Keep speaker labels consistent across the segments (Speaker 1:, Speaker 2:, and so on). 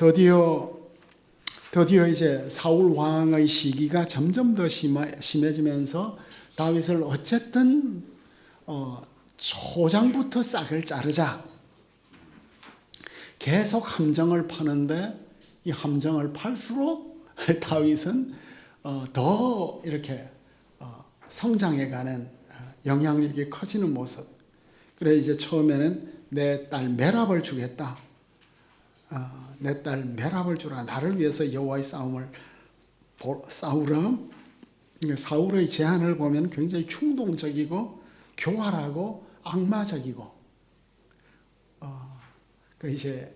Speaker 1: 드디어 이제 사울 왕의 시기가 점점 더 심해지면서 다윗을 어쨌든 초장부터 싹을 자르자. 계속 함정을 파는데 이 함정을 팔수록 다윗은 더 이렇게 성장해가는 영향력이 커지는 모습. 그래 이제 처음에는 내 딸 메랍을 주겠다. 내 딸 메랍을 주라. 나를 위해서 여호와의 싸움을 싸우라. 사울의 제안을 보면 굉장히 충동적이고 교활하고 악마적이고. 이제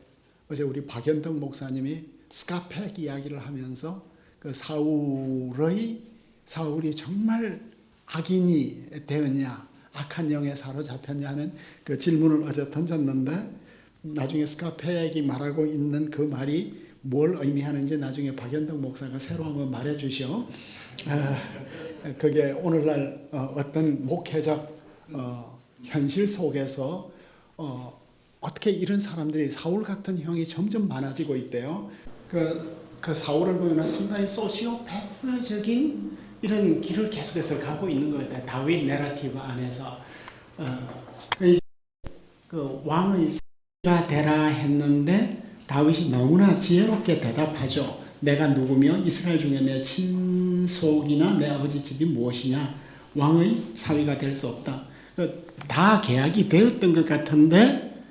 Speaker 1: 어제 우리 박연덕 목사님이 스카펙 이야기를 하면서 그 사울이 정말 악인이 되었냐, 악한 영에 사로잡혔냐는 그 질문을 어제 던졌는데, 나중에 스카펙이 말하고 있는 그 말이 뭘 의미하는지 나중에 박연덕 목사가 새로 한번 말해 주시오. 그게 오늘날 어떤 목회적 현실 속에서 어떻게 이런 사람들이 사울 같은 형이 점점 많아지고 있대요. 그 사울을 보면 상당히 소시오패스적인 이런 길을 계속해서 가고 있는 것 같아요. 다윗 내러티브 안에서. 그 왕의 가 되라 했는데 다윗이 너무나 지혜롭게 대답하죠. 내가 누구며 이스라엘 중에 내 친속이나 내 아버지 집이 무엇이냐. 왕의 사위가 될 수 없다. 다 계약이 되었던 것 같은데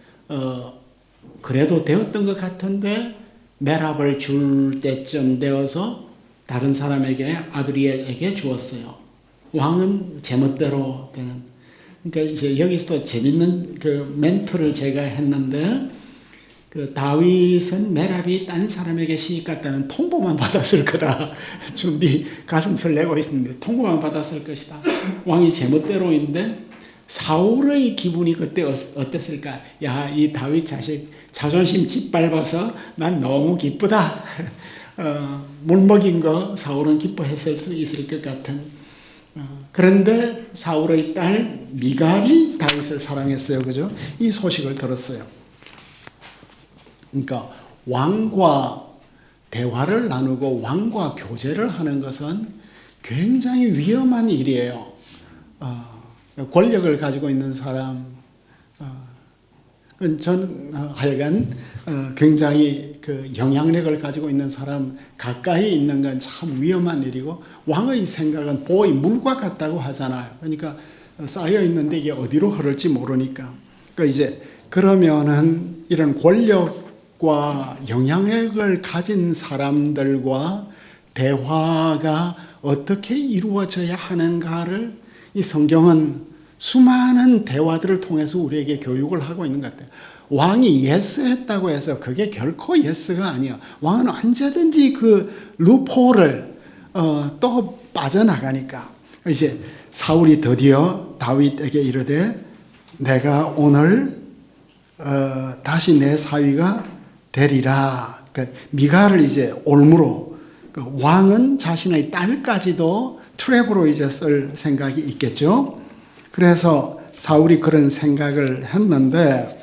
Speaker 1: 그래도 되었던 것 같은데 메랍을 줄 때쯤 되어서 다른 사람에게 아드리엘에게 주었어요. 왕은 제멋대로 되는. 그러니까 이제 여기서 재밌는 그 멘트를 제가 했는데, 그 다윗은 메랍이 딴 사람에게 시집 갔다는 통보만 받았을 거다. 준비 가슴을 내고 있는데 통보만 받았을 것이다. 왕이 제멋대로인데 사울의 기분이 그때 어땠을까? 야, 이 다윗 자식 자존심 짓밟아서 난 너무 기쁘다. 물 먹인 거 사울은 기뻐했을 수 있을 것 같은. 그런데 사울의 딸 미갈이 다윗을 사랑했어요. 그죠? 이 소식을 들었어요. 그러니까 왕과 대화를 나누고 왕과 교제를 하는 것은 굉장히 위험한 일이에요. 권력을 가지고 있는 사람, 전 하여간 굉장히 그 영향력을 가지고 있는 사람 가까이 있는 건 참 위험한 일이고, 왕의 생각은 보이 물과 같다고 하잖아요. 그러니까 쌓여 있는데 이게 어디로 흐를지 모르니까. 그러니까 이제 그러면은 이런 권력과 영향력을 가진 사람들과 대화가 어떻게 이루어져야 하는가를 이 성경은 수많은 대화들을 통해서 우리에게 교육을 하고 있는 것 같아요. 왕이 예스 했다고 해서 그게 결코 예스가 아니야. 왕은 언제든지 그 루포를 또 빠져나가니까. 이제 사울이 드디어 다윗에게 이르되 내가 오늘 다시 내 사위가 되리라. 미갈을 이제 올무로, 왕은 자신의 딸까지도 트랩으로 이제 쓸 생각이 있겠죠. 그래서 사울이 그런 생각을 했는데,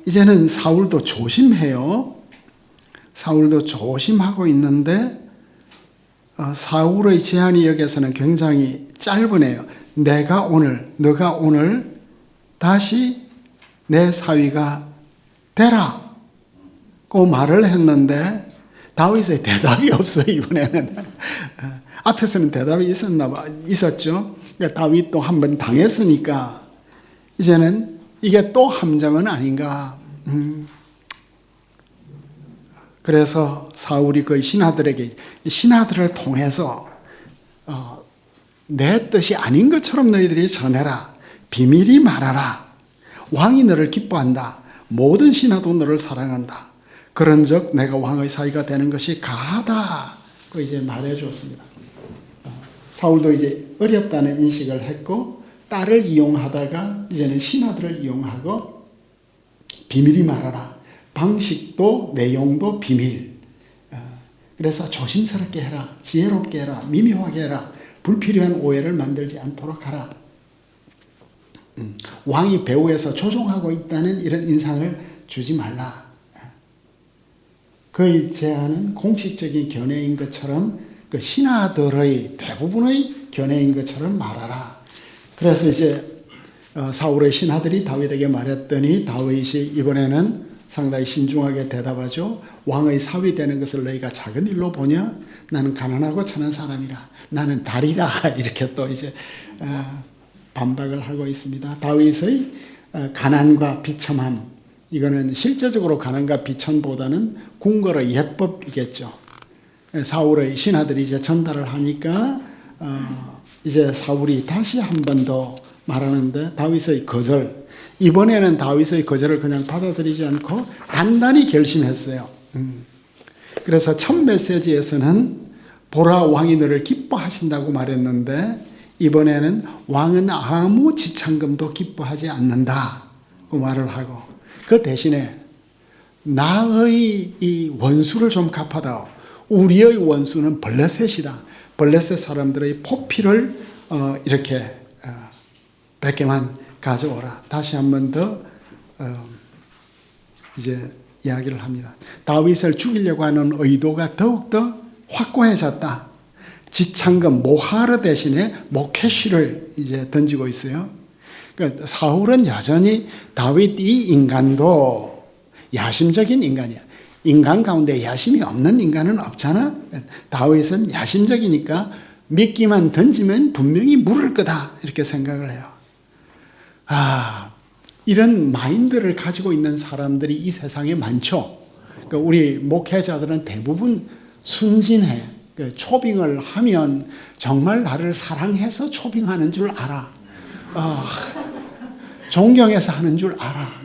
Speaker 1: 이제는 사울도 조심해요. 사울도 조심하고 있는데, 사울의 제안이 여기서는 굉장히 짧으네요. 너가 오늘 다시 내 사위가 되라. 고 말을 했는데, 다윗의 대답이 없어요, 이번에는. 앞에서는 대답이 있었죠. 그러니까 다윗도 한번 당했으니까, 이제는 이게 또 함정은 아닌가. 그래서 사울이 그 신하들을 통해서 내 뜻이 아닌 것처럼 너희들이 전해라. 비밀히 말하라. 왕이 너를 기뻐한다. 모든 신하도 너를 사랑한다. 그런즉 내가 왕의 사위가 되는 것이 가하다. 그 이제 말해 주었습니다. 사울도 이제 어렵다는 인식을 했고, 딸을 이용하다가 이제는 신하들을 이용하고, 비밀히 말하라. 방식도 내용도 비밀. 그래서 조심스럽게 해라. 지혜롭게 해라. 미묘하게 해라. 불필요한 오해를 만들지 않도록 하라. 왕이 배후에서 조종하고 있다는 이런 인상을 주지 말라. 그의 제안은 공식적인 견해인 것처럼 그 신하들의 대부분의 견해인 것처럼 말하라. 그래서 이제 사울의 신하들이 다윗에게 말했더니 다윗이 이번에는 상당히 신중하게 대답하죠. 왕의 사위 되는 것을 너희가 작은 일로 보냐? 나는 가난하고 천한 사람이라. 나는 달이라. 이렇게 또 이제 반박을 하고 있습니다. 다윗의 가난과 비참함, 이거는 실제적으로 가난과 비천보다는 궁궐의 예법이겠죠. 사울의 신하들이 이제 전달을 하니까 이제 사울이 다시 한 번 더 말하는데 다윗의 거절, 이번에는 다윗의 거절을 그냥 받아들이지 않고 단단히 결심했어요. 그래서 첫 메시지에서는 보라 왕이 너를 기뻐하신다고 말했는데 이번에는 왕은 아무 지참금도 기뻐하지 않는다 그 말을 하고, 그 대신에 나의 이 원수를 좀 갚아다오. 우리의 원수는 블레셋이다. 블레셋 사람들의 포피를 이렇게 100개만 가져오라. 다시 한 번 더 이제 이야기를 합니다. 다윗을 죽이려고 하는 의도가 더욱더 확고해졌다. 지창금 모하르 대신에 모케시를 이제 던지고 있어요. 그러니까 사울은 여전히 다윗 이 인간도 야심적인 인간이야. 인간 가운데 야심이 없는 인간은 없잖아. 다윗은 야심적이니까 미끼만 던지면 분명히 물을 거다 이렇게 생각을 해요. 이런 마인드를 가지고 있는 사람들이 이 세상에 많죠. 그러니까 우리 목회자들은 대부분 순진해. 초빙을 하면 정말 나를 사랑해서 초빙하는 줄 알아. 존경해서 하는 줄 알아.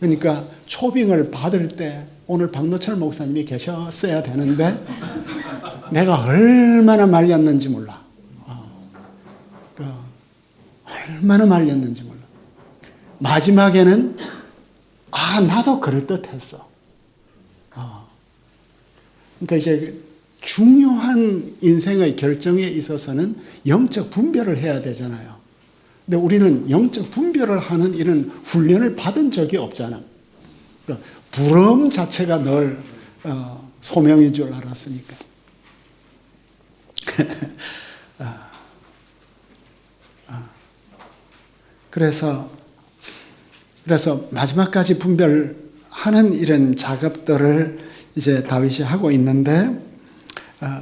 Speaker 1: 그러니까 초빙을 받을 때 오늘 박노철 목사님이 계셨어야 되는데 내가 얼마나 말렸는지 몰라. 얼마나 말렸는지 몰라. 마지막에는 나도 그럴듯했어. 그러니까 이제 중요한 인생의 결정에 있어서는 영적 분별을 해야 되잖아요. 근데 우리는 영적 분별을 하는 이런 훈련을 받은 적이 없잖아. 그러니까 부러움 자체가 늘 소명인 줄 알았으니까. 그래서 마지막까지 분별하는 이런 작업들을 이제 다윗이 하고 있는데,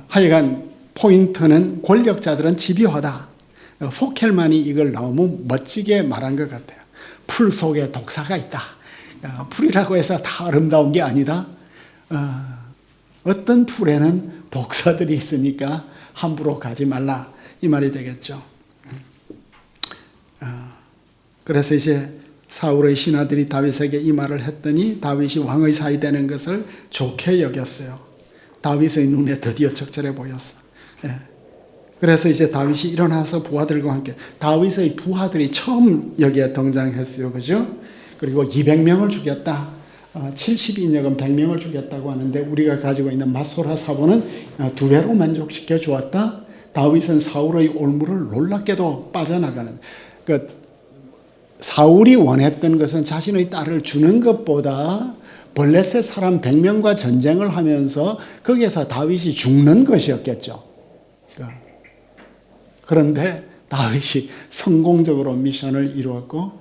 Speaker 1: 하여간 포인트는 권력자들은 집요하다. 포켈만이 이걸 너무 멋지게 말한 것 같아요. 풀 속에 독사가 있다. 풀이라고 해서 다 아름다운 게 아니다. 어떤 풀에는 독사들이 있으니까 함부로 가지 말라 이 말이 되겠죠. 그래서 이제 사울의 신하들이 다윗에게 이 말을 했더니 다윗이 왕의 사위 되는 것을 좋게 여겼어요. 다윗의 눈에 드디어 적절해 보였어. 그래서 이제 다윗이 일어나서 부하들과 함께, 다윗의 부하들이 처음 여기에 등장했어요. 그죠? 그리고 200명을 죽였다. 70인역은 100명을 죽였다고 하는데 우리가 가지고 있는 마소라 사본은 2배로 만족시켜 주었다. 다윗은 사울의 올무를 놀랍게도 빠져나가는, 사울이 원했던 것은 자신의 딸을 주는 것보다 블레셋 사람 100명과 전쟁을 하면서 거기에서 다윗이 죽는 것이었겠죠. 그런데 다윗이 성공적으로 미션을 이루었고,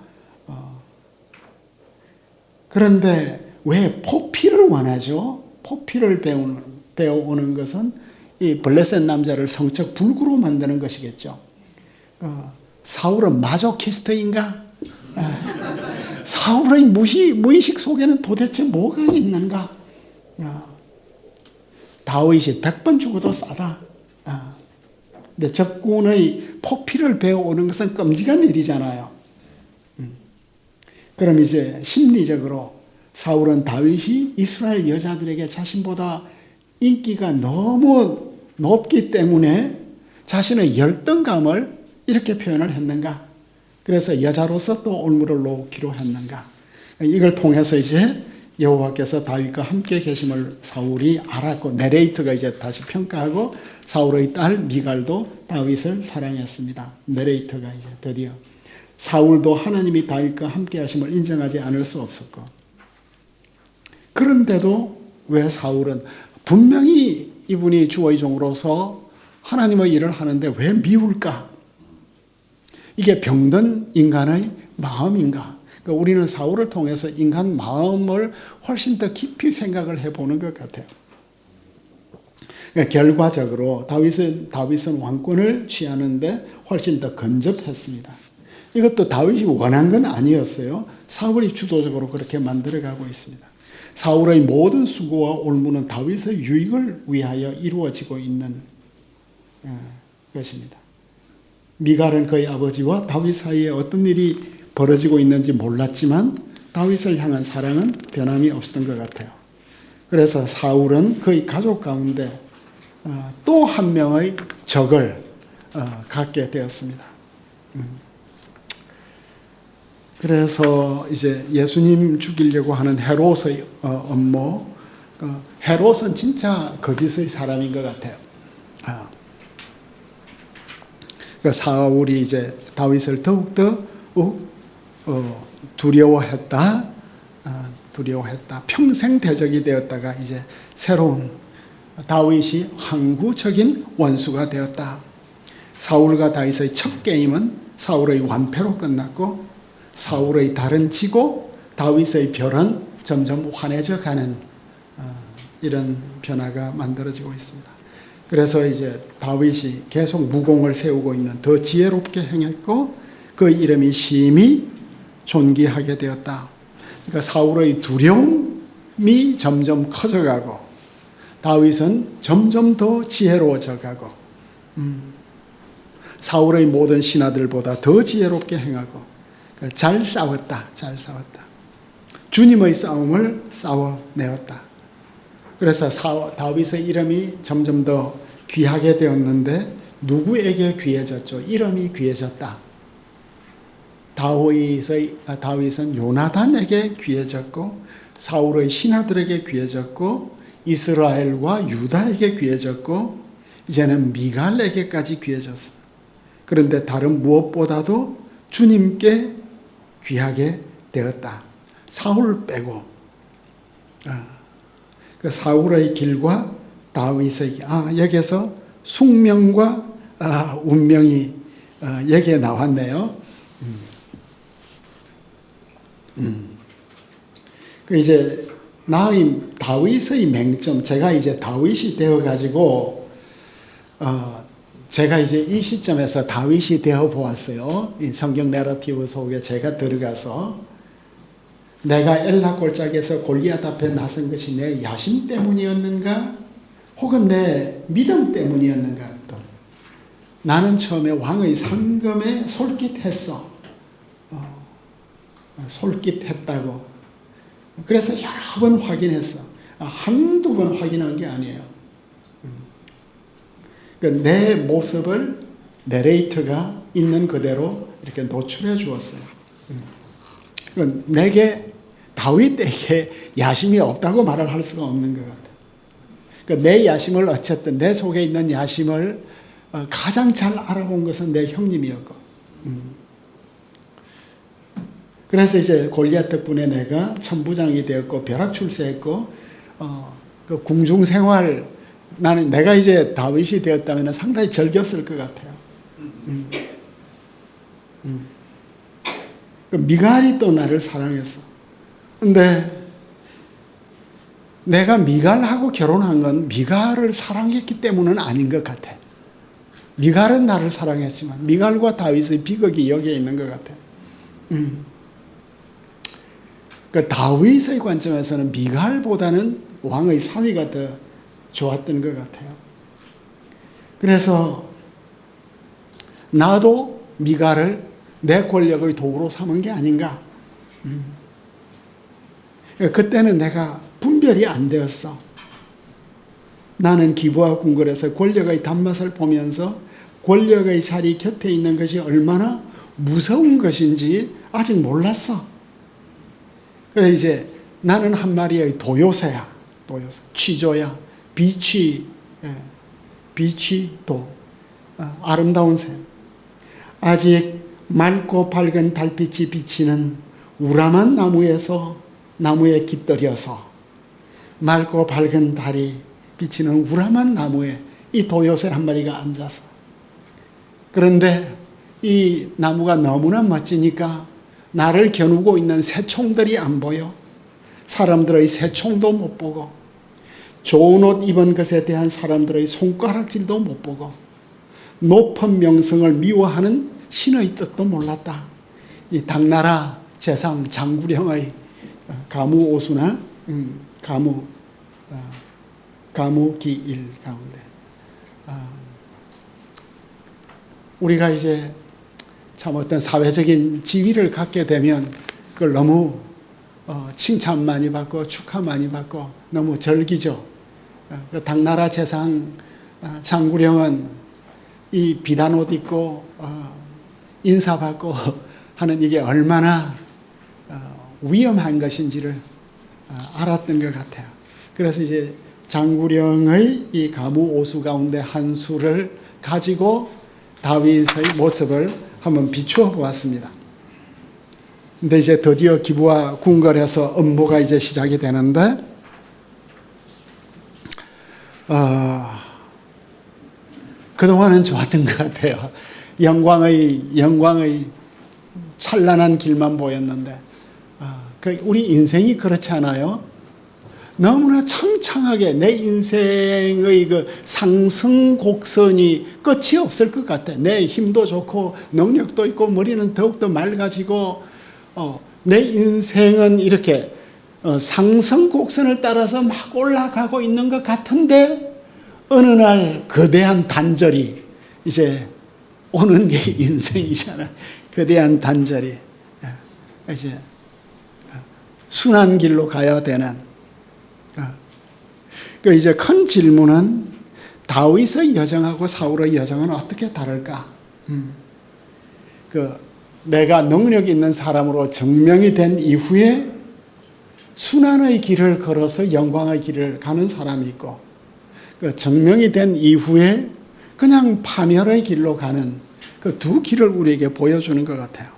Speaker 1: 그런데 왜 포피를 원하죠? 포피를 배워오는 것은 이 블레셋 남자를 성적 불구로 만드는 것이겠죠. 사울은 마조키스트인가? 사울의 무의식 속에는 도대체 뭐가 있는가? 다윗이 100번 죽어도 싸다. 근데 적군의 포피를 배워오는 것은 끔찍한 일이잖아요. 그럼 이제 심리적으로 사울은 다윗이 이스라엘 여자들에게 자신보다 인기가 너무 높기 때문에 자신의 열등감을 이렇게 표현을 했는가? 그래서 여자로서 또 올무를 놓기로 했는가? 이걸 통해서 이제 여호와께서 다윗과 함께 계심을 사울이 알았고, 내레이터가 이제 다시 평가하고, 사울의 딸 미갈도 다윗을 사랑했습니다. 내레이터가 이제 드디어 사울도 하나님이 다윗과 함께 하심을 인정하지 않을 수 없었고, 그런데도 왜 사울은 분명히 이분이 주의 종으로서 하나님의 일을 하는데 왜 미울까? 이게 병든 인간의 마음인가? 그러니까 우리는 사울을 통해서 인간 마음을 훨씬 더 깊이 생각을 해보는 것 같아요. 그러니까 결과적으로 다윗은 왕권을 취하는데 훨씬 더 근접했습니다. 이것도 다윗이 원한 건 아니었어요. 사울이 주도적으로 그렇게 만들어가고 있습니다. 사울의 모든 수고와 올무는 다윗의 유익을 위하여 이루어지고 있는 것입니다. 미갈은 그의 아버지와 다윗 사이에 어떤 일이 벌어지고 있는지 몰랐지만 다윗을 향한 사랑은 변함이 없었던 것 같아요. 그래서 사울은 그의 가족 가운데 또 한 명의 적을 갖게 되었습니다. 그래서 이제 예수님 죽이려고 하는 헤롯의 업무, 헤롯은 진짜 거짓의 사람인 것 같아요. 그러니까 사울이 이제 다윗을 더욱더 두려워했다. 평생 대적이 되었다가 이제 새로운 다윗이 항구적인 원수가 되었다. 사울과 다윗의 첫 게임은 사울의 완패로 끝났고, 사울의 달은 지고 다윗의 별은 점점 환해져 가는 이런 변화가 만들어지고 있습니다. 그래서 이제 다윗이 계속 무공을 세우고 있는, 더 지혜롭게 행했고 그 이름이 심히 존귀하게 되었다. 그러니까 사울의 두려움이 점점 커져가고 다윗은 점점 더 지혜로워져 가고, 사울의 모든 신하들보다 더 지혜롭게 행하고, 잘 싸웠다. 주님의 싸움을 싸워내었다. 그래서 다윗의 이름이 점점 더 귀하게 되었는데 누구에게 귀해졌죠? 이름이 귀해졌다. 다윗은 요나단에게 귀해졌고, 사울의 신하들에게 귀해졌고, 이스라엘과 유다에게 귀해졌고, 이제는 미갈에게까지 귀해졌어. 그런데 다른 무엇보다도 주님께 귀하게 되었다. 사울 빼고. 그 사울의 길과 다윗의 길. 여기서 숙명과 운명이 여기에 나왔네요. 그 이제 다윗의 맹점, 제가 이제 다윗이 되어가지고 제가 이제 이 시점에서 다윗이 되어 보았어요. 이 성경 내러티브 속에 제가 들어가서 내가 엘라 골짜기에서 골리앗 앞에 나선 것이 내 야심 때문이었는가? 혹은 내 믿음 때문이었는가? 또 나는 처음에 왕의 상금에 솔깃했어. 솔깃했다고. 그래서 여러 번 확인했어. 한두 번 확인한 게 아니에요. 내 모습을 내레이터가 있는 그대로 이렇게 노출해 주었어요. 내게 다윗에게 야심이 없다고 말을 할 수가 없는 것 같아요. 내 야심을 어쨌든 내 속에 있는 야심을 가장 잘 알아본 것은 내 형님이었고, 그래서 이제 골리앗 덕분에 내가 천부장이 되었고 벼락 출세했고, 그 궁중 생활, 내가 이제 다윗이 되었다면 상당히 즐겼을 것 같아요. 미갈이 또 나를 사랑했어. 근데 내가 미갈하고 결혼한 건 미갈을 사랑했기 때문은 아닌 것 같아. 미갈은 나를 사랑했지만 미갈과 다윗의 비극이 여기에 있는 것 같아. 다윗의 관점에서는 미갈보다는 왕의 사위가 더 좋았던 것 같아요. 그래서 나도 미갈을 내 권력의 도구로 삼은 게 아닌가. 그때는 내가 분별이 안 되었어. 나는 기부와 궁궐에서 권력의 단맛을 보면서 권력의 자리 곁에 있는 것이 얼마나 무서운 것인지 아직 몰랐어. 그래 이제 나는 한 마리의 도요새야. 도요새. 취조야. 빛이 도. 아름다운 새. 아직 맑고 밝은 달빛이 비치는 우람한 나무에 깃들여서 맑고 밝은 달이 비치는 우람한 나무에 이 도요새 한 마리가 앉아서, 그런데 이 나무가 너무나 멋지니까 나를 겨누고 있는 새총들이 안 보여. 사람들의 새총도 못 보고, 좋은 옷 입은 것에 대한 사람들의 손가락질도 못 보고, 높은 명성을 미워하는 신의 뜻도 몰랐다. 이 당나라 재상 장구령의 가무오수나 가무기일 가운데, 우리가 이제 참 어떤 사회적인 지위를 갖게 되면 그걸 너무 칭찬 많이 받고 축하 많이 받고 너무 절기죠. 그 당나라 재상 장구령은 이 비단 옷 입고 인사받고 하는 이게 얼마나 위험한 것인지를 알았던 것 같아요. 그래서 이제 장구령의 이 가무오수 가운데 한 수를 가지고 다윗의 모습을 한번 비추어 보았습니다. 근데 이제 드디어 기부와 궁궐에서 업무가 이제 시작이 되는데, 그동안은 좋았던 것 같아요. 영광의 찬란한 길만 보였는데, 우리 인생이 그렇지 않아요? 너무나 창창하게 내 인생의 그 상승 곡선이 끝이 없을 것 같아. 내 힘도 좋고 능력도 있고 머리는 더욱더 맑아지고, 내 인생은 이렇게 상승 곡선을 따라서 막 올라가고 있는 것 같은데, 어느 날 거대한 단절이 이제 오는 게 인생이잖아. 거대한 단절이 이제 순한 길로 가야 되는. 그 이제 큰 질문은 다윗의 여정하고 사울의 여정은 어떻게 다를까? 내가 능력 있는 사람으로 증명이 된 이후에 순환의 길을 걸어서 영광의 길을 가는 사람이 있고, 그 증명이 된 이후에 그냥 파멸의 길로 가는 그 두 길을 우리에게 보여주는 것 같아요.